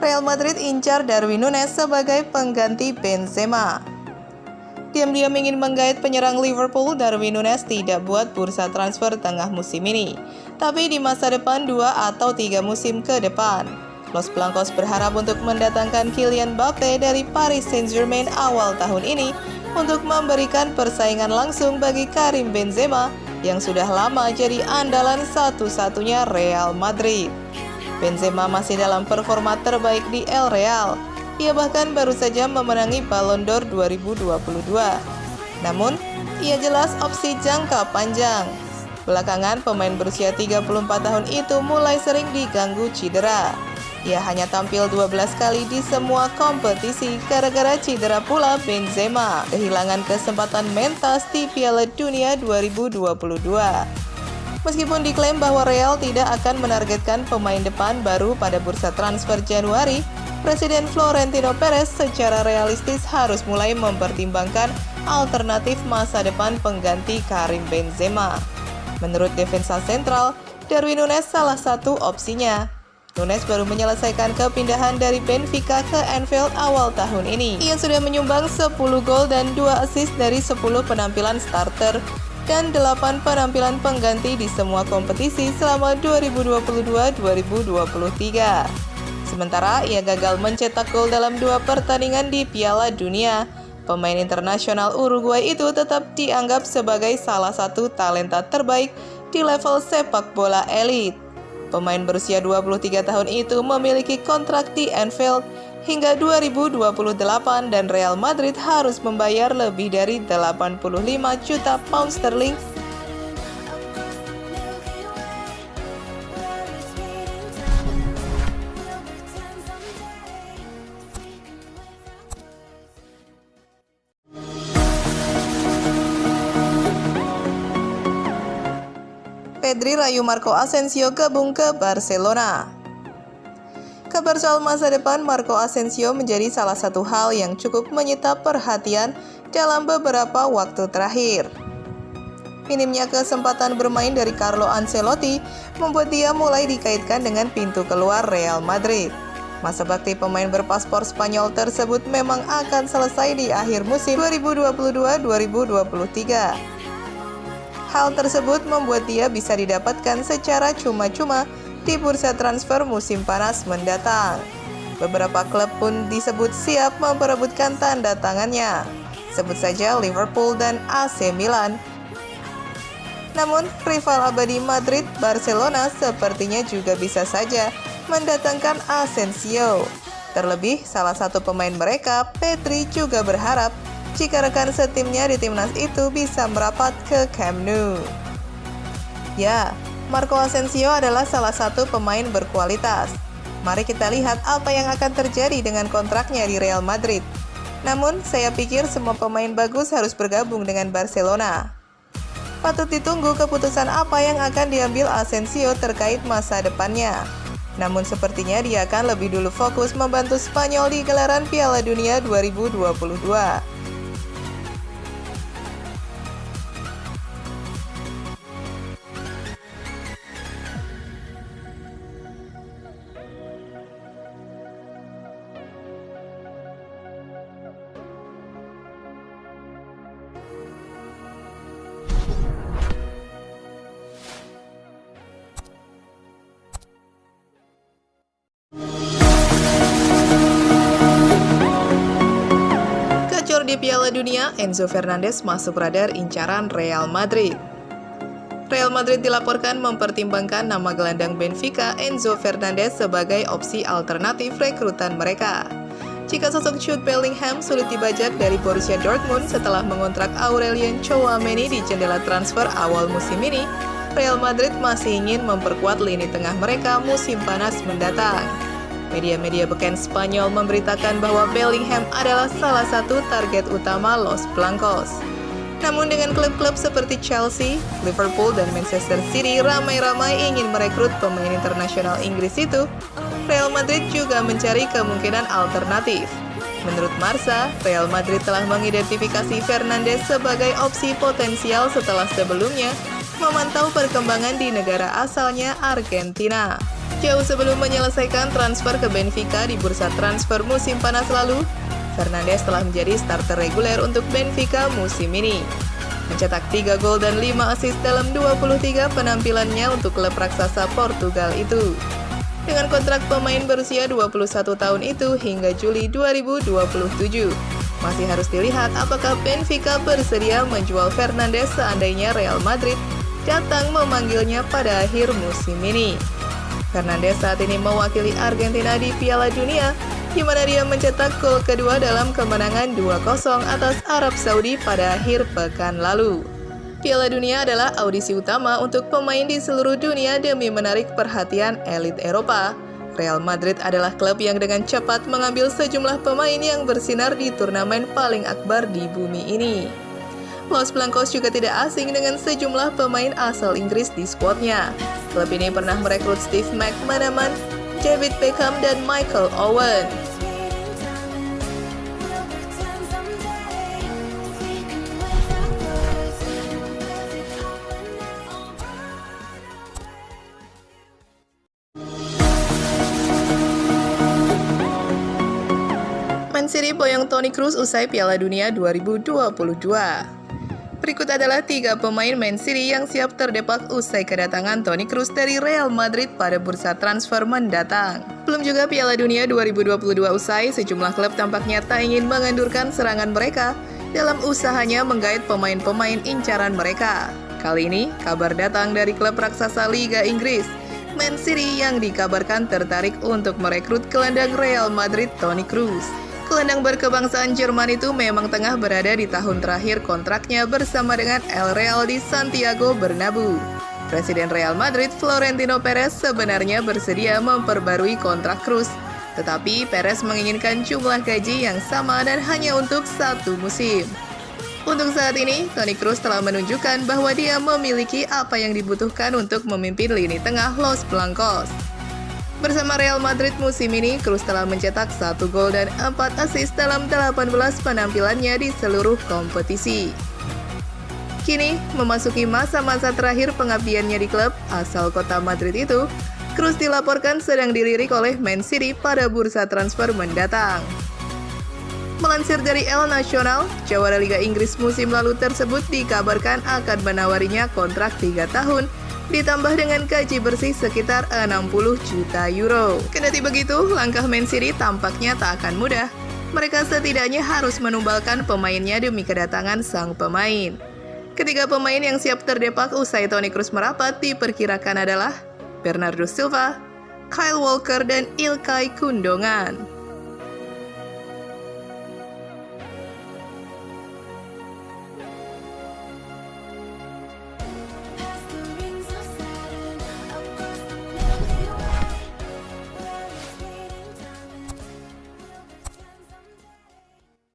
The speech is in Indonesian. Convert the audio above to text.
Real Madrid incar Darwin Núñez sebagai pengganti Benzema. Diam-diam ingin menggait penyerang Liverpool, Darwin Núñez tidak buat bursa transfer tengah musim ini, tapi di masa depan 2 atau 3 musim ke depan. Los Blancos berharap untuk mendatangkan Kylian Mbappe dari Paris Saint-Germain awal tahun ini untuk memberikan persaingan langsung bagi Karim Benzema yang sudah lama jadi andalan satu-satunya Real Madrid. Benzema masih dalam performa terbaik di El Real. Ia bahkan baru saja memenangi Ballon d'Or 2022. Namun, ia jelas opsi jangka panjang. Belakangan, pemain berusia 34 tahun itu mulai sering diganggu cedera. Ia hanya tampil 12 kali di semua kompetisi gara-gara cedera pula Benzema kehilangan kesempatan mentas di Piala Dunia 2022. Meskipun diklaim bahwa Real tidak akan menargetkan pemain depan baru pada bursa transfer Januari, Presiden Florentino Perez secara realistis harus mulai mempertimbangkan alternatif masa depan pengganti Karim Benzema. Menurut Defensa Sentral, Darwin Núñez salah satu opsinya. Núñez baru menyelesaikan kepindahan dari Benfica ke Anfield awal tahun ini. Ia sudah menyumbang 10 gol dan 2 assist dari 10 penampilan starter dan 8 penampilan pengganti di semua kompetisi selama 2022-2023. Sementara ia gagal mencetak gol dalam 2 pertandingan di Piala Dunia. Pemain internasional Uruguay itu tetap dianggap sebagai salah satu talenta terbaik di level sepak bola elit. Pemain berusia 23 tahun itu memiliki kontrak di Anfield hingga 2028 dan Real Madrid harus membayar lebih dari 85 juta pound sterling . Pedri rayu Marco Asensio gabung ke Barcelona. Kabar soal masa depan Marco Asensio menjadi salah satu hal yang cukup menyita perhatian dalam beberapa waktu terakhir. Minimnya kesempatan bermain dari Carlo Ancelotti membuat dia mulai dikaitkan dengan pintu keluar Real Madrid. Masa bakti pemain berpaspor Spanyol tersebut memang akan selesai di akhir musim 2022-2023. Hal tersebut membuat dia bisa didapatkan secara cuma-cuma di bursa transfer musim panas mendatang. Beberapa klub pun disebut siap memperebutkan tanda tangannya. Sebut saja Liverpool dan AC Milan. Namun, rival abadi Madrid, Barcelona sepertinya juga bisa saja mendatangkan Asensio. Terlebih, salah satu pemain mereka, Pedri, juga berharap jika rekan setimnya di timnas itu bisa merapat ke Camp Nou. Ya, Marco Asensio adalah salah satu pemain berkualitas. Mari kita lihat apa yang akan terjadi dengan kontraknya di Real Madrid. Namun, saya pikir semua pemain bagus harus bergabung dengan Barcelona. Patut ditunggu keputusan apa yang akan diambil Asensio terkait masa depannya. Namun sepertinya dia akan lebih dulu fokus membantu Spanyol di gelaran Piala Dunia 2022. Di Piala Dunia, Enzo Fernandez masuk radar incaran Real Madrid. Real Madrid dilaporkan mempertimbangkan nama gelandang Benfica Enzo Fernandez sebagai opsi alternatif rekrutan mereka. Jika sosok Jude Bellingham sulit dibajak dari Borussia Dortmund setelah mengontrak Aurelien Tchouameni di jendela transfer awal musim ini, Real Madrid masih ingin memperkuat lini tengah mereka musim panas mendatang. Media-media beken Spanyol memberitakan bahwa Bellingham adalah salah satu target utama Los Blancos. Namun dengan klub-klub seperti Chelsea, Liverpool, dan Manchester City ramai-ramai ingin merekrut pemain internasional Inggris itu, Real Madrid juga mencari kemungkinan alternatif. Menurut Marca, Real Madrid telah mengidentifikasi Fernandes sebagai opsi potensial setelah sebelumnya memantau perkembangan di negara asalnya Argentina. Jauh sebelum menyelesaikan transfer ke Benfica di bursa transfer musim panas lalu, Fernandes telah menjadi starter reguler untuk Benfica musim ini. Mencetak 3 gol dan 5 assist dalam 23 penampilannya untuk klub raksasa Portugal itu. Dengan kontrak pemain berusia 21 tahun itu hingga Juli 2027, masih harus dilihat apakah Benfica bersedia menjual Fernandes seandainya Real Madrid datang memanggilnya pada akhir musim ini. Fernandes saat ini mewakili Argentina di Piala Dunia, di mana dia mencetak gol kedua dalam kemenangan 2-0 atas Arab Saudi pada akhir pekan lalu. Piala Dunia adalah audisi utama untuk pemain di seluruh dunia demi menarik perhatian elit Eropa. Real Madrid adalah klub yang dengan cepat mengambil sejumlah pemain yang bersinar di turnamen paling akbar di bumi ini. Los Blancos juga tidak asing dengan sejumlah pemain asal Inggris di skuadnya. Klub ini pernah merekrut Steve McManaman, David Beckham, dan Michael Owen. Man City boyong Toni Kroos usai Piala Dunia 2022. Berikut adalah 3 pemain Man City yang siap terdepak usai kedatangan Toni Kroos dari Real Madrid pada bursa transfer mendatang. Belum juga Piala Dunia 2022 usai, sejumlah klub tampaknya tak ingin mengendurkan serangan mereka dalam usahanya menggait pemain-pemain incaran mereka. Kali ini, kabar datang dari klub raksasa Liga Inggris, Man City, yang dikabarkan tertarik untuk merekrut gelandang Real Madrid Toni Kroos. Gelandang berkebangsaan Jerman itu memang tengah berada di tahun terakhir kontraknya bersama dengan El Real di Santiago Bernabeu. Presiden Real Madrid Florentino Perez sebenarnya bersedia memperbarui kontrak Kroos, tetapi Perez menginginkan jumlah gaji yang sama dan hanya untuk 1 musim. Untuk saat ini, Toni Kroos telah menunjukkan bahwa dia memiliki apa yang dibutuhkan untuk memimpin lini tengah Los Blancos. Bersama Real Madrid musim ini, Kroos telah mencetak 1 gol dan 4 assist dalam 18 penampilannya di seluruh kompetisi. Kini, memasuki masa-masa terakhir pengabdiannya di klub asal kota Madrid itu, Kroos dilaporkan sedang dilirik oleh Man City pada bursa transfer mendatang. Melansir dari El Nacional, jawara Liga Inggris musim lalu tersebut dikabarkan akan menawarinya kontrak 3 tahun, ditambah dengan gaji bersih sekitar 60 juta euro. Kendati begitu, langkah Man City tampaknya tak akan mudah. Mereka setidaknya harus menumbalkan pemainnya demi kedatangan sang pemain. Ketiga pemain yang siap terdepak usai Toni Kroos merapat diperkirakan adalah Bernardo Silva, Kyle Walker, dan Ilkay Gundogan.